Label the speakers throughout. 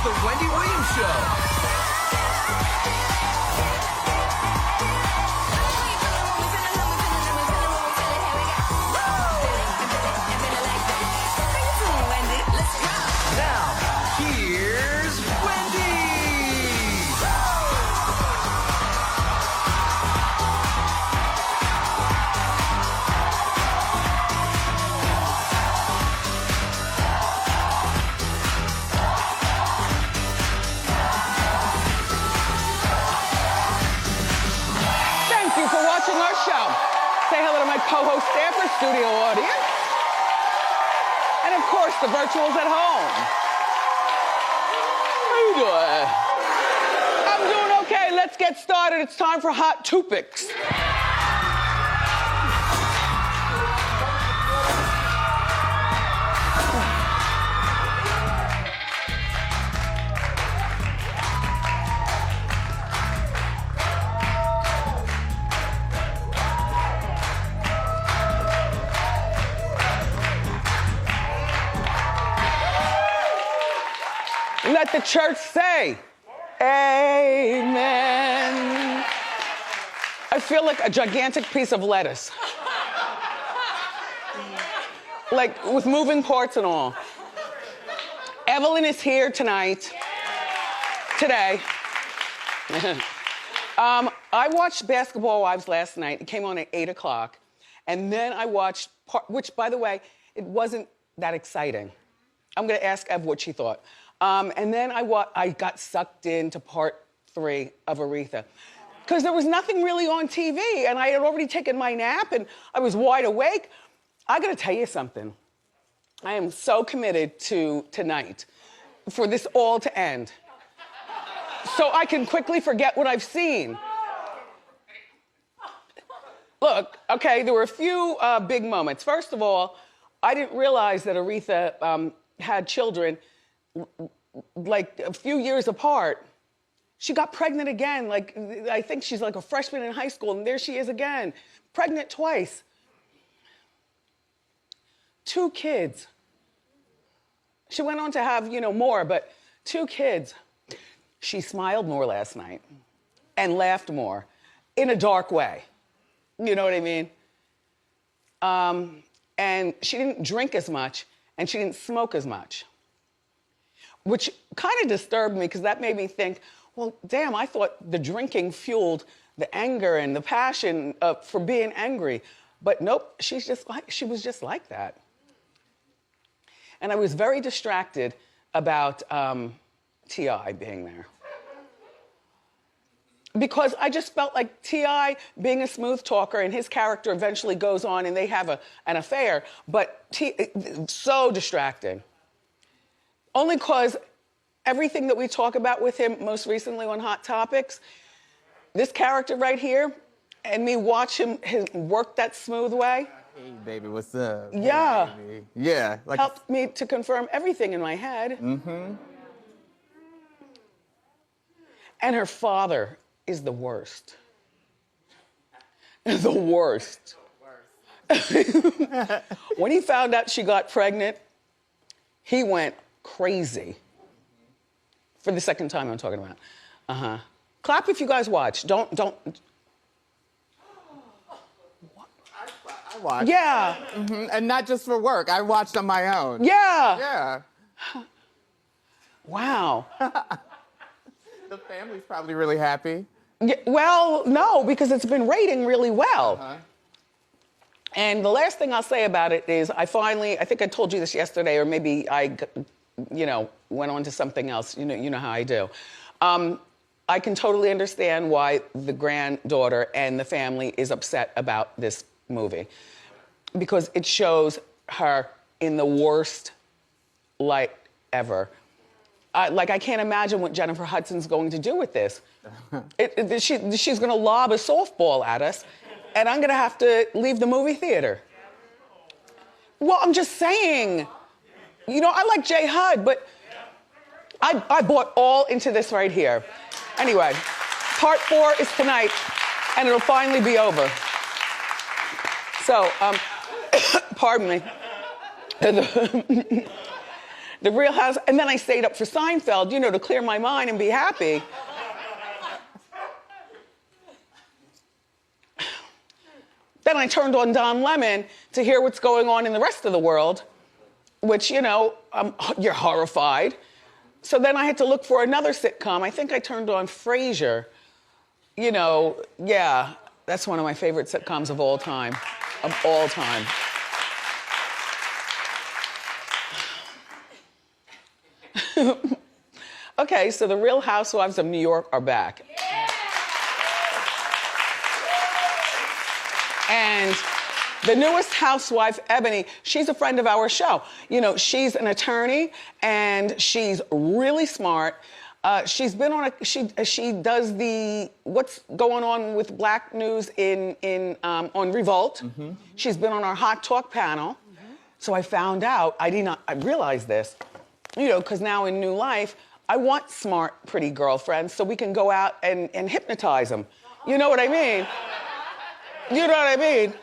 Speaker 1: The Wendy Williams Show.
Speaker 2: Say hello to my co-host Stanford studio audience. And of course, the virtuals at home. How you doing? I'm doing okay. Let's get started. It's time for Hot Topics. Let the church say, amen. I feel like a gigantic piece of lettuce. Like with moving parts and all. Evelyn is here tonight. Today. I watched Basketball Wives last night. It came on at 8 o'clock. And then I watched, which by the way, it wasn't that exciting. I'm gonna ask Ev what she thought. And then I got sucked into part 3 of Aretha. Because there was nothing really on TV, and I had already taken my nap, and I was wide awake. I gotta tell you something. I am so committed to tonight for this all to end. So I can quickly forget what I've seen. Look, okay, there were a few big moments. First of all, I didn't realize that Aretha had children like a few years apart. She got pregnant again. Like, I think she's like a freshman in high school, and there she is again, pregnant twice. 2 kids. She went on to have, more, but 2 kids. She smiled more last night and laughed more in a dark way. You know what I mean? And she didn't drink as much, and she didn't smoke as much. Which kind of disturbed me, because that made me think, well, damn, I thought the drinking fueled the anger and the passion for being angry. But nope, she was just like that. And I was very distracted about T.I. being there. Because I just felt like T.I. being a smooth talker, and his character eventually goes on and they have an affair, but so distracting. Only because everything that we talk about with him most recently on Hot Topics, this character right here, and me watch him work that smooth way.
Speaker 3: Hey, baby, what's up?
Speaker 2: Yeah.
Speaker 3: Hey, baby. Yeah. Like
Speaker 2: helped me to confirm everything in my head.
Speaker 3: Mm-hmm.
Speaker 2: And her father is the worst. The worst. When he found out she got pregnant, he went crazy. For the second time I'm talking about. Uh-huh. Clap if you guys watch. Don't.
Speaker 3: I watched.
Speaker 2: Yeah.
Speaker 3: Mm-hmm. And not just for work. I watched on my own.
Speaker 2: Yeah.
Speaker 3: Yeah.
Speaker 2: Wow.
Speaker 3: The family's probably really happy.
Speaker 2: Yeah, well, no, because it's been rating really well.
Speaker 3: Uh-huh.
Speaker 2: And the last thing I'll say about it is I think I told you this yesterday, or maybe I, went on to something else. You know how I do. I can totally understand why the granddaughter and the family is upset about this movie. Because it shows her in the worst light ever. I can't imagine what Jennifer Hudson's going to do with this. She's gonna lob a softball at us, and I'm gonna have to leave the movie theater. Well, I'm just saying. I like J. Hud, but I bought all into this right here. Anyway, part 4 is tonight, and it'll finally be over. So, pardon me. The Real House, and then I stayed up for Seinfeld, you know, to clear my mind and be happy. Then I turned on Don Lemon to hear what's going on in the rest of the world, which, you know, you're horrified. So then I had to look for another sitcom. I think I turned on Frasier. You know, yeah, that's one of my favorite sitcoms of all time. Of all time. Okay, so the Real Housewives of New York are back. And the newest housewife, Ebony, she's a friend of our show. You know, she's an attorney and she's really smart. She's been on she does the what's going on with Black news on Revolt. Mm-hmm. She's been on our Hot Talk panel. Mm-hmm. So I found out, I realized this, you know, because now in New Life, I want smart, pretty girlfriends so we can go out and hypnotize them. You know what I mean? You know what I mean?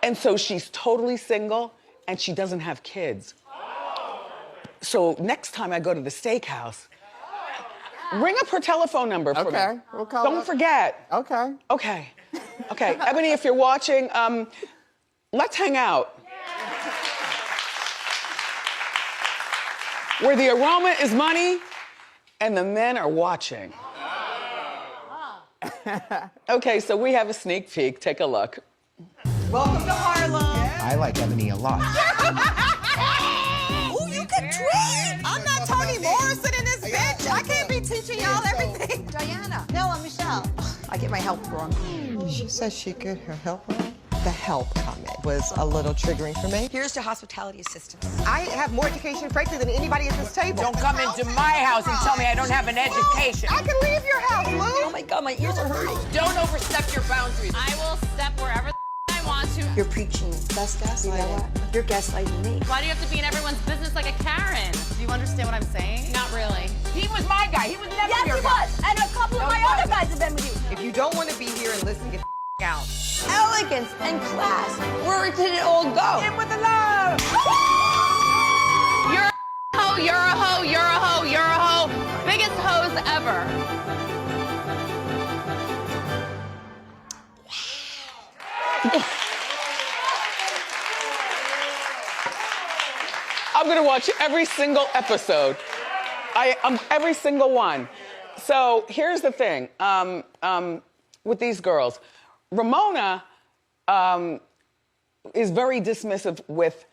Speaker 2: And so she's totally single and she doesn't have kids. So next time I go to the steakhouse, ring up her telephone number for me.
Speaker 3: Okay, we'll call
Speaker 2: Don't
Speaker 3: up.
Speaker 2: forget.
Speaker 3: Okay.
Speaker 2: Okay. Okay, Ebony, if you're watching, let's hang out. Where the aroma is money and the men are watching. Okay, so we have a sneak peek. Take a look.
Speaker 1: Welcome to Harlem.
Speaker 4: I like Ebony a lot.
Speaker 1: Ooh, you can tweet. I'm not Toni Morrison in this bitch. I can't be teaching y'all everything. Diana. No, I'm Michelle. I get my help wrong.
Speaker 5: She said she get her help wrong. The help comment was a little triggering for me.
Speaker 1: Here's to hospitality assistants.
Speaker 5: I have more education, frankly, than anybody at this table.
Speaker 6: Don't come into my house and tell me I don't have an education.
Speaker 5: I can leave your house, Lou.
Speaker 1: Oh my God, my ears are hurting.
Speaker 6: Don't overstep your boundaries.
Speaker 7: I will step wherever I want to.
Speaker 1: You're preaching. That's gaslighting. You know what? You're gaslighting me.
Speaker 7: Why do you have to be in everyone's business like a Karen? Do you understand what I'm saying? Not really.
Speaker 6: He was my guy. He was never your guy.
Speaker 1: And a couple of my other guys have been with you.
Speaker 5: If you don't want to be here and listen, get the out.
Speaker 1: Elegance and class. Where did it all go?
Speaker 5: In with the love.
Speaker 7: You're a hoe, you're a hoe, you're a hoe, you're a hoe. Biggest hoes ever.
Speaker 2: I'm gonna watch every single episode. Every single one. So here's the thing with these girls. Ramona is very dismissive with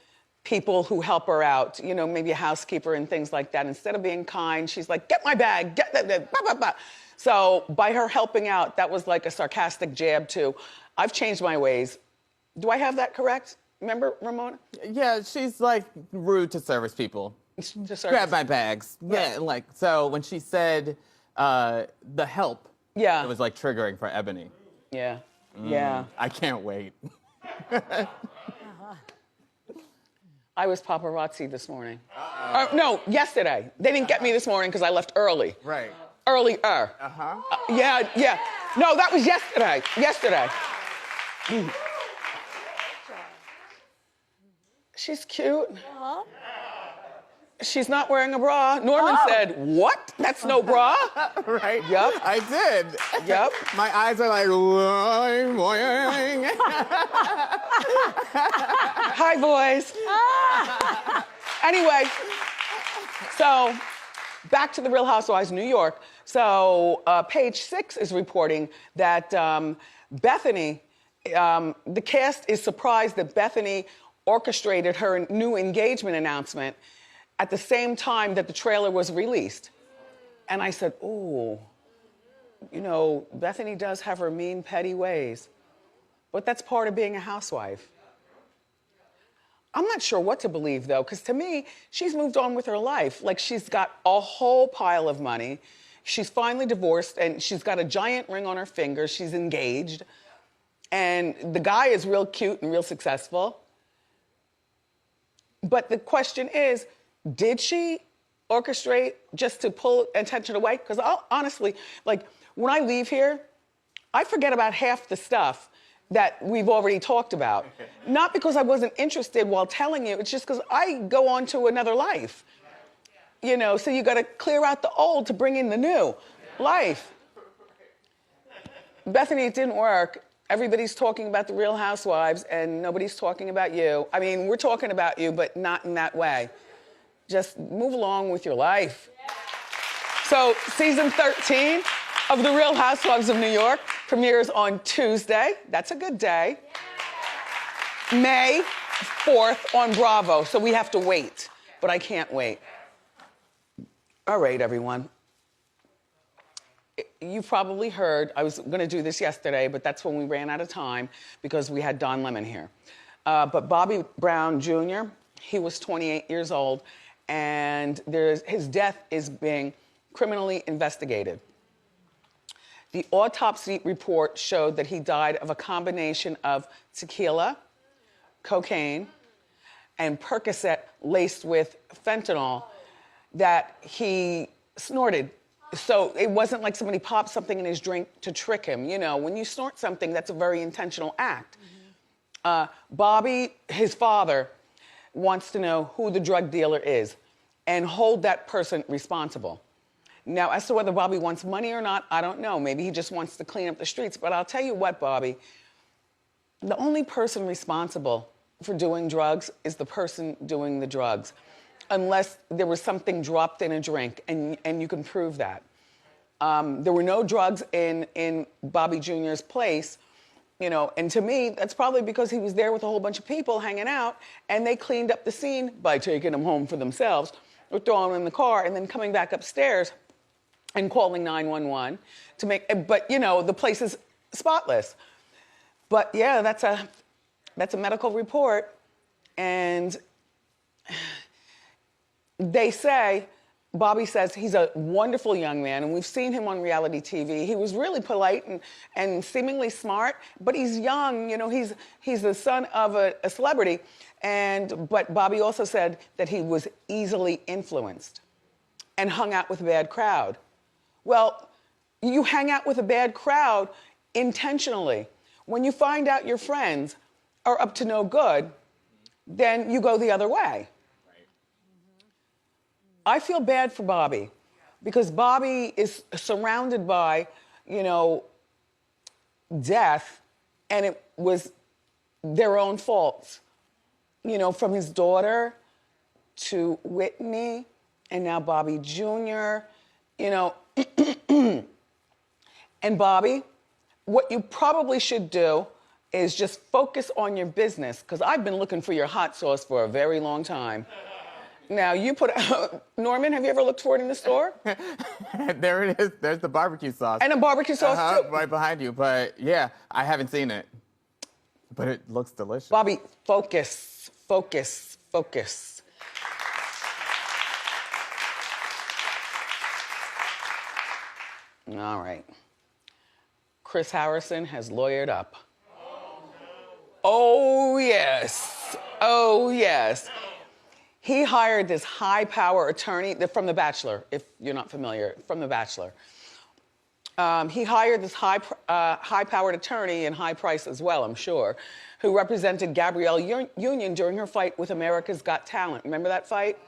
Speaker 2: people who help her out, you know, maybe a housekeeper and things like that. Instead of being kind, she's like, get my bag, get that, blah, blah, blah. So by her helping out, that was like a sarcastic jab too. I've changed my ways. Do I have that correct? Remember, Ramona?
Speaker 3: Yeah, she's like rude to service people. Grab my bags. Yeah, like, so when she said the help,
Speaker 2: Yeah.
Speaker 3: it was like triggering for Ebony.
Speaker 2: Yeah, yeah.
Speaker 3: I can't wait.
Speaker 2: I was paparazzi this morning. No, yesterday. They didn't get me this morning because I left early.
Speaker 3: Right.
Speaker 2: Earlier.
Speaker 3: Uh-huh.
Speaker 2: Yeah. No, that was yesterday. Yesterday. She's cute. She's not wearing a bra. Norman said, what? That's no bra?
Speaker 3: Right.
Speaker 2: Yup.
Speaker 3: I did.
Speaker 2: Yup.
Speaker 3: My eyes are like,
Speaker 2: Hi, boys. Anyway, so back to the Real Housewives of New York. So Page 6 is reporting that Bethenny, the cast is surprised that Bethenny orchestrated her new engagement announcement at the same time that the trailer was released. And I said, ooh, you know, Bethenny does have her mean, petty ways, but that's part of being a housewife. I'm not sure what to believe, though, because to me, she's moved on with her life. Like, she's got a whole pile of money. She's finally divorced, and she's got a giant ring on her finger. She's engaged. And the guy is real cute and real successful. But the question is, did she orchestrate just to pull attention away? Because honestly, like, when I leave here, I forget about half the stuff that we've already talked about. Not because I wasn't interested while telling you, it's just because I go on to another life. you know, so you got to clear out the old to bring in the new life. Bethenny, it didn't work. Everybody's talking about the Real Housewives and nobody's talking about you. I mean, we're talking about you, but not in that way. Just move along with your life. So season 13 of The Real Housewives of New York premieres on Tuesday. That's a good day. May 4th on Bravo, so we have to wait, but I can't wait. All right, everyone. You've probably heard, I was gonna do this yesterday, but that's when we ran out of time because we had Don Lemon here. But Bobby Brown Jr., he was 28 years old, and his death is being criminally investigated. The autopsy report showed that he died of a combination of tequila, cocaine, and Percocet laced with fentanyl that he snorted. So it wasn't like somebody popped something in his drink to trick him. You know, when you snort something, that's a very intentional act. Bobby, his father, wants to know who the drug dealer is and hold that person responsible. Now, as to whether Bobby wants money or not, I don't know. Maybe he just wants to clean up the streets. But I'll tell you what, Bobby, the only person responsible for doing drugs is the person doing the drugs, unless there was something dropped in a drink, and you can prove that. There were no drugs in Bobby Jr.'s place, you know, and to me, that's probably because he was there with a whole bunch of people hanging out, and they cleaned up the scene by taking him home for themselves, or throwing him in the car, and then coming back upstairs and calling 911 to make, but you know, the place is spotless. But yeah, that's a medical report, and they say, Bobby says he's a wonderful young man, and we've seen him on reality TV. He was really polite and seemingly smart, but he's young, you know, he's the son of a celebrity. But Bobby also said that he was easily influenced and hung out with a bad crowd. Well, you hang out with a bad crowd intentionally. When you find out your friends are up to no good, then you go the other way. I feel bad for Bobby because Bobby is surrounded by, you know, death, and it was their own faults. You know, from his daughter to Whitney and now Bobby Jr., you know. And Bobby, what you probably should do is just focus on your business, because I've been looking for your hot sauce for a very long time. Now, you put, Norman, have you ever looked for it in the store?
Speaker 3: There it is. There's the barbecue sauce.
Speaker 2: And a barbecue sauce, too.
Speaker 3: Right behind you. But yeah, I haven't seen it. But it looks delicious.
Speaker 2: Bobby, focus, focus, focus. All right. Chris Harrison has lawyered up. Oh, yes. Oh, yes. He hired this high-power attorney from The Bachelor, if you're not familiar, from The Bachelor. He hired this high-powered attorney, and high price as well, I'm sure, who represented Gabrielle Union during her fight with America's Got Talent. Remember that fight?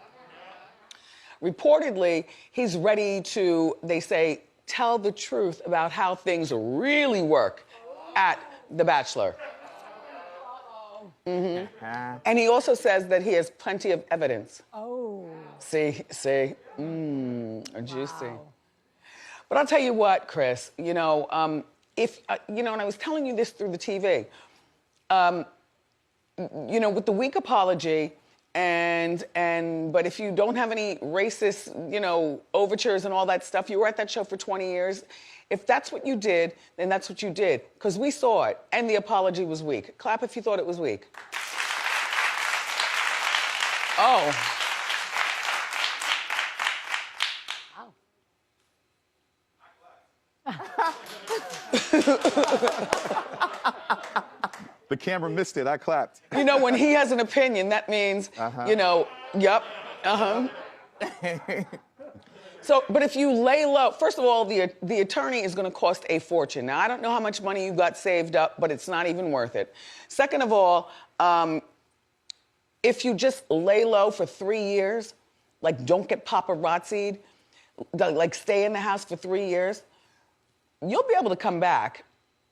Speaker 2: Reportedly, he's ready to, they say, tell the truth about how things really work at The Bachelor. Mm-hmm. And he also says that he has plenty of evidence. Oh. See, juicy. Wow. But I'll tell you what, Chris, you know, you know, and I was telling you this through the TV, you know, with the weak apology, but if you don't have any racist, you know, overtures and all that stuff, you were at that show for 20 years. If that's what you did, then that's what you did, because we saw it, and the apology was weak. Clap if you thought it was weak. Oh.
Speaker 8: The camera missed it. I clapped.
Speaker 2: You know, when he has an opinion, that means, you know, yep, So, but if you lay low, first of all, the attorney is going to cost a fortune. Now, I don't know how much money you got saved up, but it's not even worth it. Second of all, if you just lay low for 3 years, like don't get paparazzi'd, like stay in the house for 3 years, you'll be able to come back.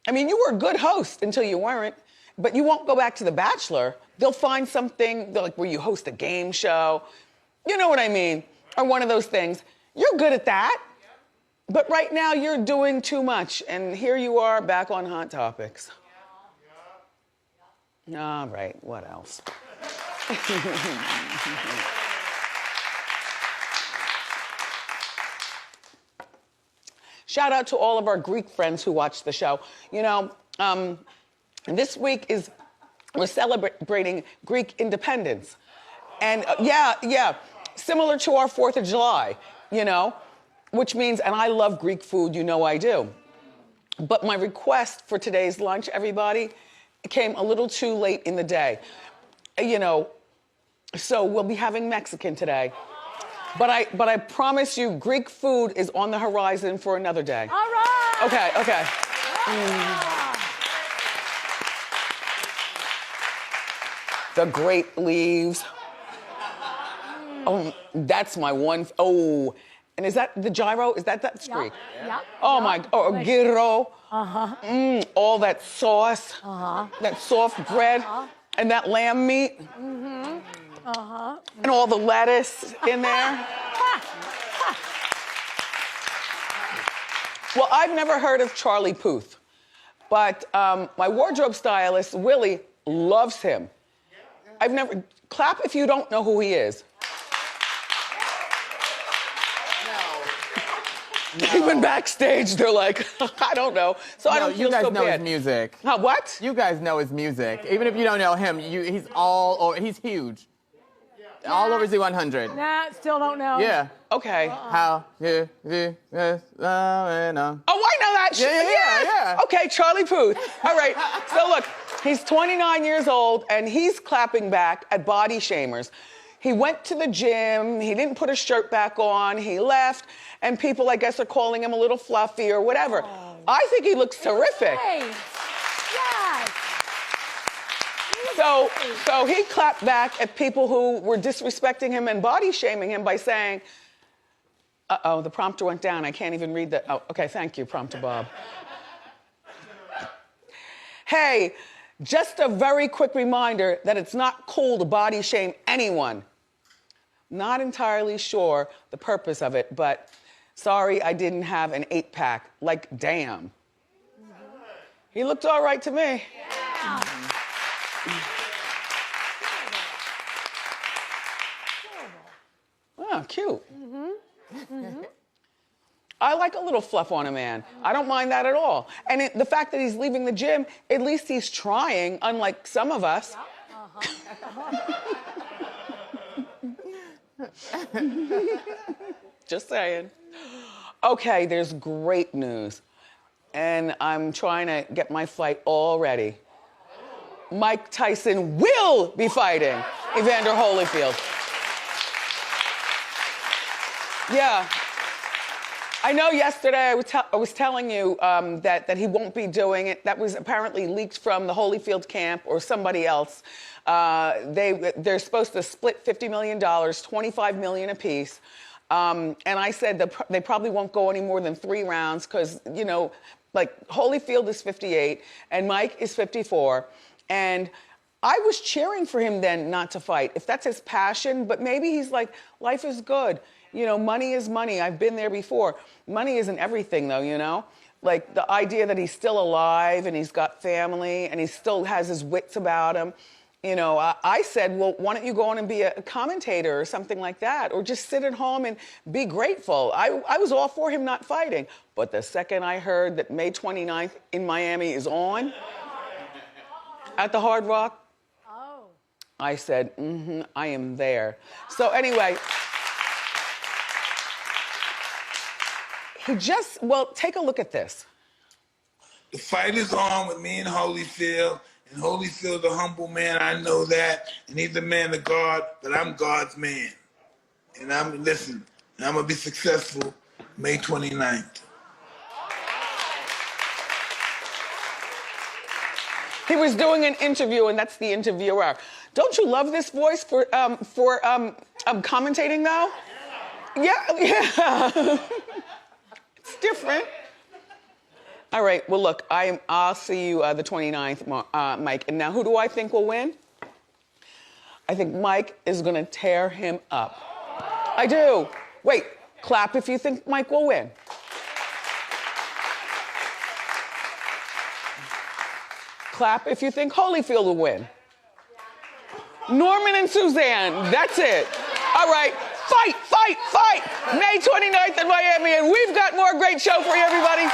Speaker 2: I mean, you were a good host until you weren't, but you won't go back to The Bachelor. They'll find something like where you host a game show. You know what I mean? Or one of those things. You're good at that. But right now you're doing too much. And here you are back on Hot Topics. All right, what else? Shout out to all of our Greek friends who watch the show. You know, this week we're celebrating Greek independence. And yeah, similar to our 4th of July, you know, which means, and I love Greek food, you know I do. But my request for today's lunch, everybody, came a little too late in the day. You know, so we'll be having Mexican today. But I promise you, Greek food is on the horizon for another day.
Speaker 9: All right.
Speaker 2: Okay. The grape leaves. Oh, that's my one. Oh, and is that the gyro? Is that's Greek?
Speaker 9: Yeah.
Speaker 2: Oh my, gyro.
Speaker 9: Uh-huh.
Speaker 2: All that sauce.
Speaker 9: Uh-huh.
Speaker 2: That soft bread. And that lamb meat.
Speaker 9: Mm-hmm. Uh-huh.
Speaker 2: And all the lettuce in there. Well, I've never heard of Charlie Puth, but my wardrobe stylist, Willie, loves him. Clap if you don't know who he is. No. Even backstage, they're like, I don't know. So I don't feel so bad.
Speaker 3: You guys know his music.
Speaker 2: What?
Speaker 3: You guys know his music. Even if you don't know him, he's huge.
Speaker 9: Nah.
Speaker 3: All over Z100.
Speaker 9: Nah, still don't know.
Speaker 3: Yeah.
Speaker 2: Okay.
Speaker 3: How you oh, I know.
Speaker 2: Oh, I know that shit.
Speaker 3: Yeah.
Speaker 2: Okay, Charlie Puth. All right. So look, he's 29 years old and he's clapping back at body shamers. He went to the gym, he didn't put his shirt back on, he left, and people, I guess, are calling him a little fluffy or whatever. Oh. I think he looks terrific.
Speaker 9: Yes.
Speaker 2: So he clapped back at people who were disrespecting him and body shaming him by saying, uh-oh, the prompter went down. I can't even read that. Oh, okay, thank you, Prompter Bob. Hey, just a very quick reminder that it's not cool to body shame anyone. Not entirely sure the purpose of it, but sorry I didn't have an 8-pack. Like, damn. He looked all right to me.
Speaker 9: Yeah.
Speaker 2: Oh, cute. I like a little fluff on a man. I don't mind that at all. And the fact that he's leaving the gym, at least he's trying, unlike some of us. Just saying. Okay, there's great news. And I'm trying to get my fight all ready. Mike Tyson will be fighting Evander Holyfield. Yeah. I know yesterday I was telling you that he won't be doing it. That was apparently leaked from the Holyfield camp or somebody else. They're supposed to split $50 million, $25 million apiece. And I said they probably won't go any more than 3 rounds because, you know, like Holyfield is 58 and Mike is 54. And I was cheering for him then not to fight, if that's his passion. But maybe he's like, life is good. You know, money is money. I've been there before. Money isn't everything, though, you know? Like, the idea that he's still alive and he's got family and he still has his wits about him. You know, I said, well, why don't you go on and be a commentator or something like that? Or just sit at home and be grateful. I was all for him not fighting. But the second I heard that May 29th in Miami is on, at the Hard Rock, I said, I am there. So anyway... take a look at this.
Speaker 10: The fight is on with me and Holyfield. And Holyfield's a humble man, I know that. And he's a man of God, but I'm God's man. And I'm going to be successful May 29th.
Speaker 2: He was doing an interview, and that's the interviewer. Don't you love this voice for commentating though? Yeah. It's different. All right, well look, I'll see you the 29th, Mike. And now who do I think will win? I think Mike is gonna tear him up. I do. Wait, clap if you think Mike will win. Clap if you think Holyfield will win. Norman and Suzanne, that's it. All right, fight, fight, fight. May 29th in Miami, and we've got more great show for you, everybody.